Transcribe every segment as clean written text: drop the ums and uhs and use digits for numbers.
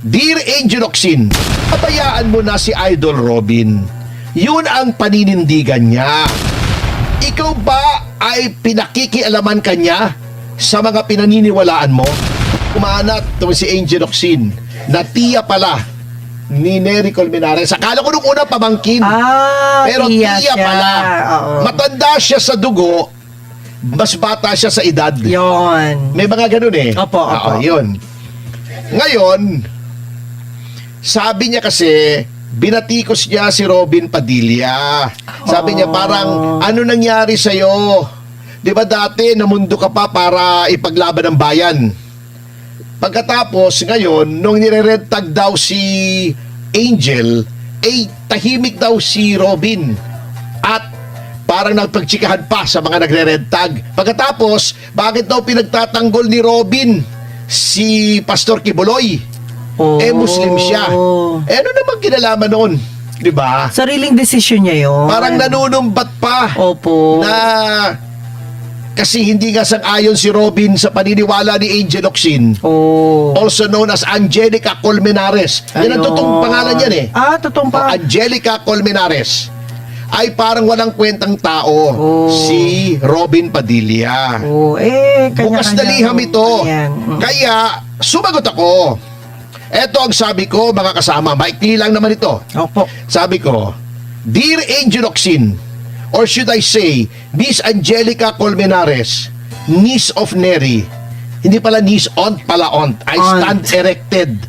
Dear Angel Oxin, pabayaan mo na si Idol Robin. Yun ang paninindigan niya. Ikaw ba ay pinakikialaman kanya sa mga pinaniniwalaan mo? Umanat itong si Angel Oxin na tiya pala ni Nery Colmenares. Akala ko nung una pamangkin. Pero tiya siya. pala. Oo. Matanda siya sa dugo, mas bata siya sa edad. Yon. May mga ganun eh. Opo. Oo, yun. Ngayon, sabi niya kasi, binatikos niya si Robin Padilla. Sabi niya parang, ano nangyari sa'yo? Di ba dati, namundo ka pa para ipaglaban ng bayan? Pagkatapos, ngayon, nung nire-red tag daw si Angel, tahimik daw si Robin. At parang nagpagtsikahan pa sa mga nagre-red tag. Pagkatapos, bakit daw pinagtatanggol ni Robin si Pastor Kibuloy? Muslim siya. Ano naman kinalaman noon? Di ba? Sariling desisyon niya yun. Parang nanunumbat pa Opo. na kasi hindi nga sang-ayon si Robin sa paniniwala ni Angel Oxin. Also known as Angelica Colmenares. Yan ang totoong pangalan yan eh. Totoong pa. Angelica Colmenares. Ay parang walang kwentang tao si Robin Padilla. Bukas na liham ito. Kaya sumagot ako. Eto ang sabi ko, mga kasama, maikli lang naman ito. Opo. Sabi ko, Dear Angel Oxin, or should I say, Miss Angelica Colmenares, niece of Nery. Hindi pala niece, aunt pala aunt. I stand erected.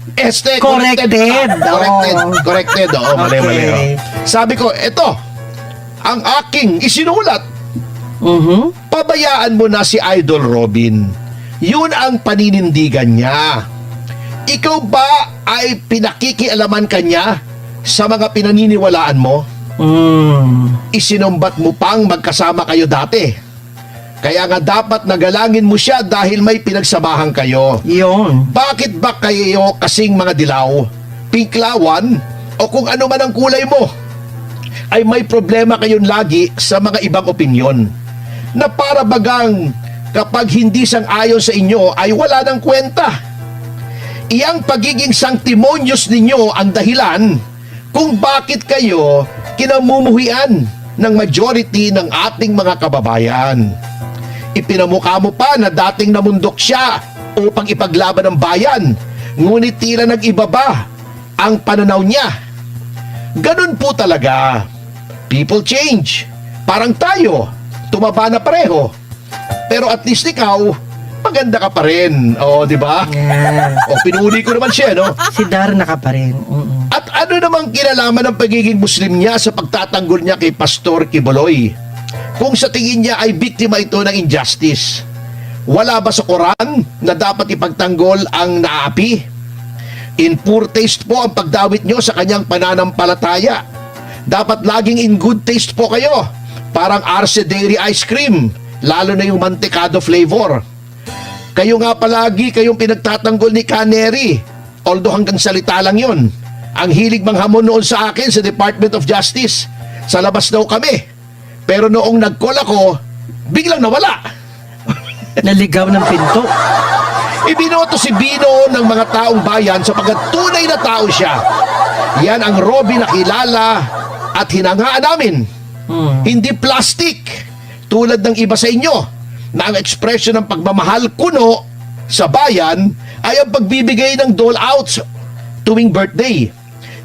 Corrected. Corrected. Oo, mali. Sabi ko, eto, ang aking isinulat. Pabayaan mo na si Idol Robin. Yun ang paninindigan niya. Ikaw ba ay pinakikialaman kanya sa mga pinaniniwalaan mo? Isinumbat mo pang magkasama kayo dati. Kaya nga dapat nagalangin mo siya dahil may pinagsamahan kayo. Yun. Bakit ba kayo kasing mga dilaw, pinklawan, o kung ano man ang kulay mo, ay may problema kayon lagi sa mga ibang opinyon? Na para bagang kapag hindi sang-ayon sa inyo ay wala ng kwenta. Iyang pagiging sanctimonious ninyo ang dahilan kung bakit kayo kinamumuhian ng majority ng ating mga kababayan. Ipinamukha mo pa na dating namundok siya upang ipaglaban ng bayan, ngunit tila nag-iba ang pananaw niya. Ganun po talaga. People change. Parang tayo, tumaba na pareho. Pero at least ikaw, maganda ka pa rin. Di ba? Yeah. Pinuli ko naman siya, no? Si Darna ka pa rin. At ano namang kinalaman ng pagiging Muslim niya sa pagtatanggol niya kay Pastor Kibuloy? Kung sa tingin niya ay biktima ito ng injustice, wala ba sa Quran na dapat ipagtanggol ang naapi? In poor taste po ang pagdawit nyo sa kanyang pananampalataya. Dapat laging in good taste po kayo. Parang Arce Dairy Ice Cream, lalo na yung mantekado flavor. Kayo nga palagi kayong pinagtatanggol ni Nery. Although hanggang salita lang yun. Ang hilig manghamon noon sa akin sa Department of Justice. Sa labas daw kami. Pero noong nag-call ako, biglang nawala. Naligaw ng pinto. Ibinoto si Bino ng mga taong bayan sapagkat tunay na tao siya. Yan ang Robin na kilala at hinangaan namin. Hindi plastic. Tulad ng iba sa inyo na ang ekspresyon ng pagmamahal kuno sa bayan ay ang pagbibigay ng dole-outs tuwing birthday.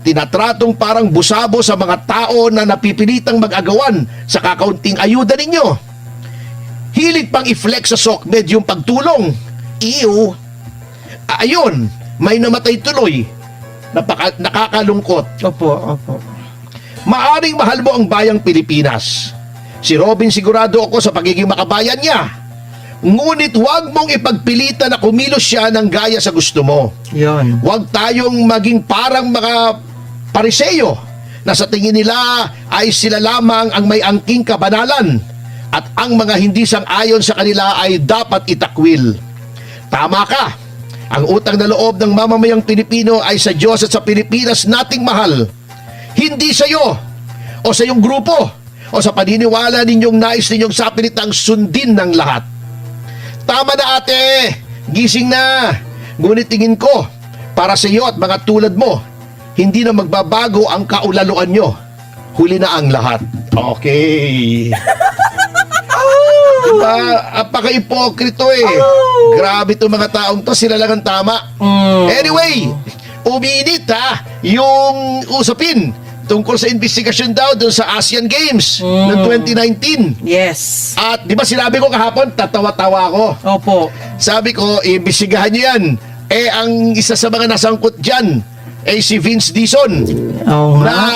Tinatratong parang busabo sa mga tao na napipilitang mag-agawan sa kakaunting ayuda ninyo. Hilig pang i-flex sa SOCMED yung pagtulong. Iyo. Ayun, may namatay tuloy. Nakakalungkot. Opo. Maaring mahal mo ang bayang Pilipinas. Si Robin sigurado ako sa pagiging makabayan niya. Ngunit huwag mong ipagpilitan na kumilos siya ng gaya sa gusto mo. Yun. Huwag tayong maging parang mga pariseyo na sa tingin nila ay sila lamang ang may angking kabanalan at ang mga hindi sang-ayon sa kanila ay dapat itakwil. Tama ka. Ang utang na loob ng mamamayang Pilipino ay sa Diyos at sa Pilipinas nating mahal. Hindi sa iyo o sa iyong grupo o sa paniniwala ninyong nais ninyong sapilitang sundin ng lahat. Tama na ate, gising na. Ngunit tingin ko, Para sa iyo at mga tulad mo, hindi na magbabago ang kaulaluan nyo. Huli na ang lahat. Okay. Diba? Apaka-ipokrito eh. Grabe itong mga taong to. Sila lang ang tama. Anyway, uminit yung usapin tungkol sa investigasyon daw doon sa Asian Games ng 2019. Yes. At di ba sinabi ko kahapon, tatawa-tawa ko. Opo. Sabi ko, imbestigahan nyo yan. Ang isa sa mga nasangkot dyan ay si Vince Dizon Oo na nga.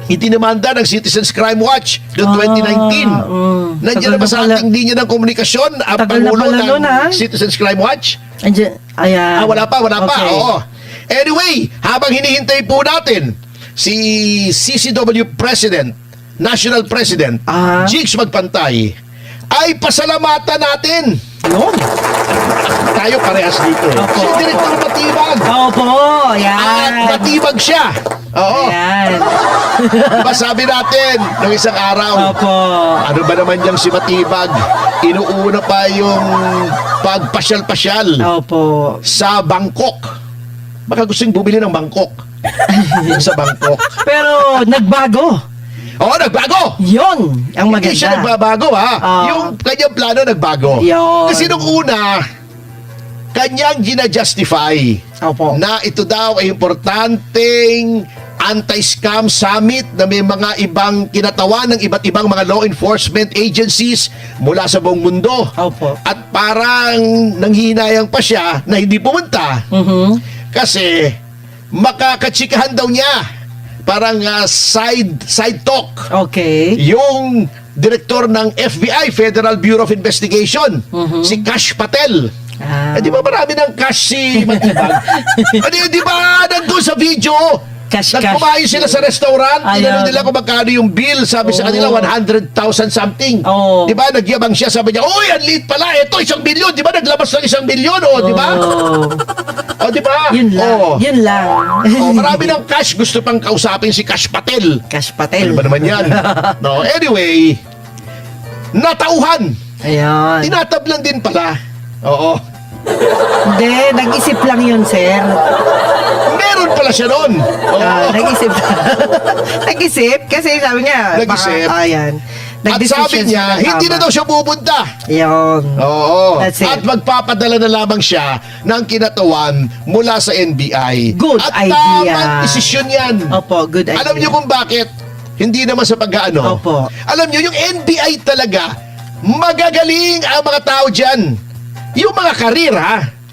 itinimanda ng Citizens Crime Watch noong 2019. Nandiyan na ba sa ating linya ng komunikasyon ang Tagal na Pangulo pala ng nun, Citizens Crime Watch? Ayan. Wala pa. Okay. Oo. Anyway, habang hinihintay po natin si CCW President, National President, Jigs Magpantay, ay pasalamatan natin. Yun. Tayo parehas dito. Opo. Si Direktor Matibag. Opo. Yan. At matibag siya. Oo. Yan. Diba sabi natin nung isang araw, Opo. ano ba naman yung si Matibag? Inuuna pa yung pagpasyal-pasyal Opo. sa Bangkok. Baka gustong bumili ng Bangkok. Yung sa Bangkok. Pero nagbago. Oo, nagbago! Yun. Ang maganda. Hindi siya nagbabago yung kanyang plano nagbago. Yun. Kasi nung una, kanyang gina-justify Opo. na ito daw ay importanteng anti-scam summit na may mga ibang kinatawan ng iba't ibang mga law enforcement agencies mula sa buong mundo. Opo. At parang nanghihinayang pa siya na hindi pumunta kasi makakatsikahan daw niya. Parang side talk. Okay. Yung direktor ng FBI, Federal Bureau of Investigation, si Kash Patel. Di ba marami ng cash si Matibag? Di ba nandun sa video? Cash. Nagkumain sila sa restaurant, Ayaw. tinanong nila kung magkano yung bill, sabi sa kanila 100,000 something. Oo. Di ba nagyabang siya, sabi niya, uy, ang liit pala, ito 1 bilyon, di ba naglabas ng 1 bilyon, di ba? Di ba? Yun lang. Yun lang. Marami ng cash, gusto pang kausapin si Kash Patel. Cash Patel. Ano ba naman yan? No, anyway, natauhan. Ayan. Tinatab lang din pala. Oo. Hindi, nag-isip lang yun, sir. Meron pala siya noon. Oo. Nag-isip. Nag-isip? Kasi sabi niya, Nag-isip. Ayan. At sabi niya, hindi na daw siya pupunta. Yun. Oo. That's it. At magpapadala na lamang siya ng kinatawan mula sa NBI. Good At idea. tamang desisyon yan. Opo, good idea. Alam niyo kung bakit? Hindi naman sa pag-ano. Opo. Alam niyo, yung NBI talaga, magagaling ang mga tao dyan. Yung mga karir,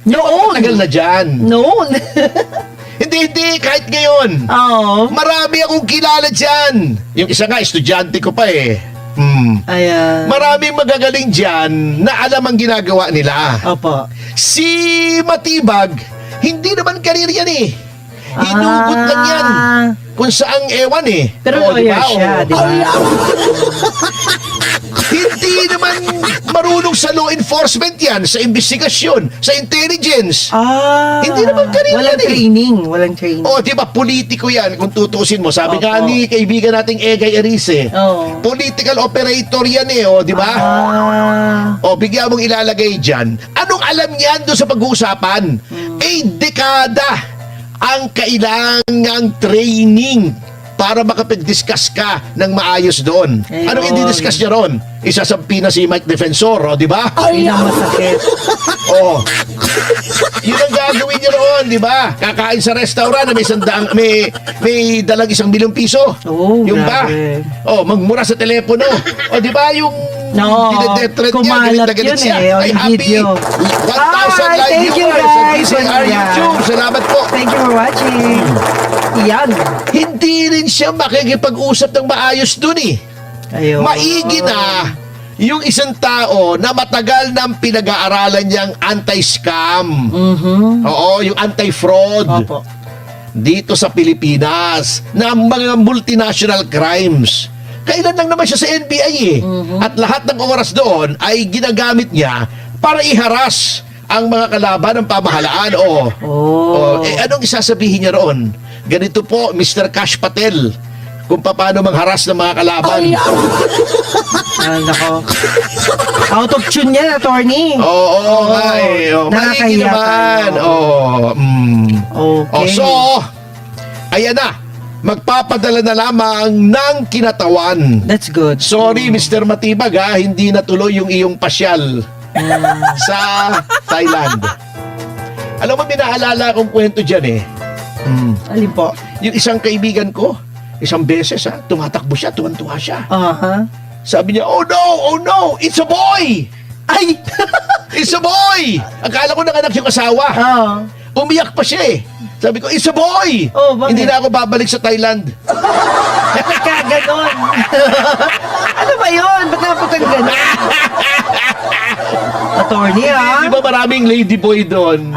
Noon. Tagal na dyan. Noon. Hindi, kahit ngayon. Oo. Marami akong kilala dyan. Yung isa nga, estudyante ko pa eh. Ayan. Maraming magagaling dyan na alam ang ginagawa nila. Opo. Si Matibag, hindi naman karir yan eh. Hinugot lang yan. Kung saang ewan eh. Pero lawyer siya, di ba? Hindi naman marunong sa law enforcement yan, sa investigasyon, sa intelligence. Hindi naman karir Walang yan eh. training. Walang training. O, di ba, politiko yan, kung tutusin mo. Sabi Opo. nga ni kaibigan nating Egay Arice, Oo. political operator yan eh, o, di ba? O, bigyan mong ilalagay dyan. Anong alam niyan doon sa pag-uusapan? Dekada ang kailangang training para makapag-discuss ka ng maayos doon. Ayun. Anong i-discuss niya ron? Isasampi na si Mike Defensor, o, di ba? Yun ang masakit. Oh. Yun ang gagawin niya roon, di ba? Kakain sa restaurant na may dalang 1 milyong piso. Oo, yung ba? grabe. Oh, magmura sa telepono. O, di ba yung dinedetret niya, kumalat galit na galit yun siya. eh. O, Ay, yung happy. video. 1,000 Hi, live thank you, viewers guys. sa DCR Yeah. YouTube. Salamat po. Thank you for watching. Yan. Hindi rin siya makikipag-usap ng maayos dun eh. Ayun. Maigi na yung isang tao na matagal nang pinag-aaralan niyang anti-scam. Oo, yung anti-fraud. Opo. Dito sa Pilipinas na mga multinational crimes. Kailan lang naman siya sa NBI eh. At lahat ng oras doon ay ginagamit niya para iharas ang mga kalaban ng pamahalaan. Anong isasabihin niya roon? Ganito po, Mr. Kash Patel. kung paano mangharas ng mga kalaban. Ah, nako. Out of tune yan, attorney. Oo nga eh. Oh, maigi Nakakahiya naman. tayo. Oh, Okay. so, ayan na. Magpapadala na lamang ng kinatawan. That's good. Sorry, Mr. Matibag ha, hindi natuloy yung iyong pasyal sa Thailand. Alam mo, may naalala akong kwento dyan eh. Alin po? Yung isang kaibigan ko, isang beses ha, tumatakbo siya, tuwan-tuwa siya. Aha. Sabi niya, oh no, it's a boy! Ay! It's a boy! Akala ko nanganak yung asawa. Oo. Umiyak pa siya eh. Sabi ko, it's a boy! Oh, bakit? Hindi na ako babalik sa Thailand. Teka, ganon. Ano ba yun? Ba't napunta ganon? Attorney, Di ba maraming ladyboy doon?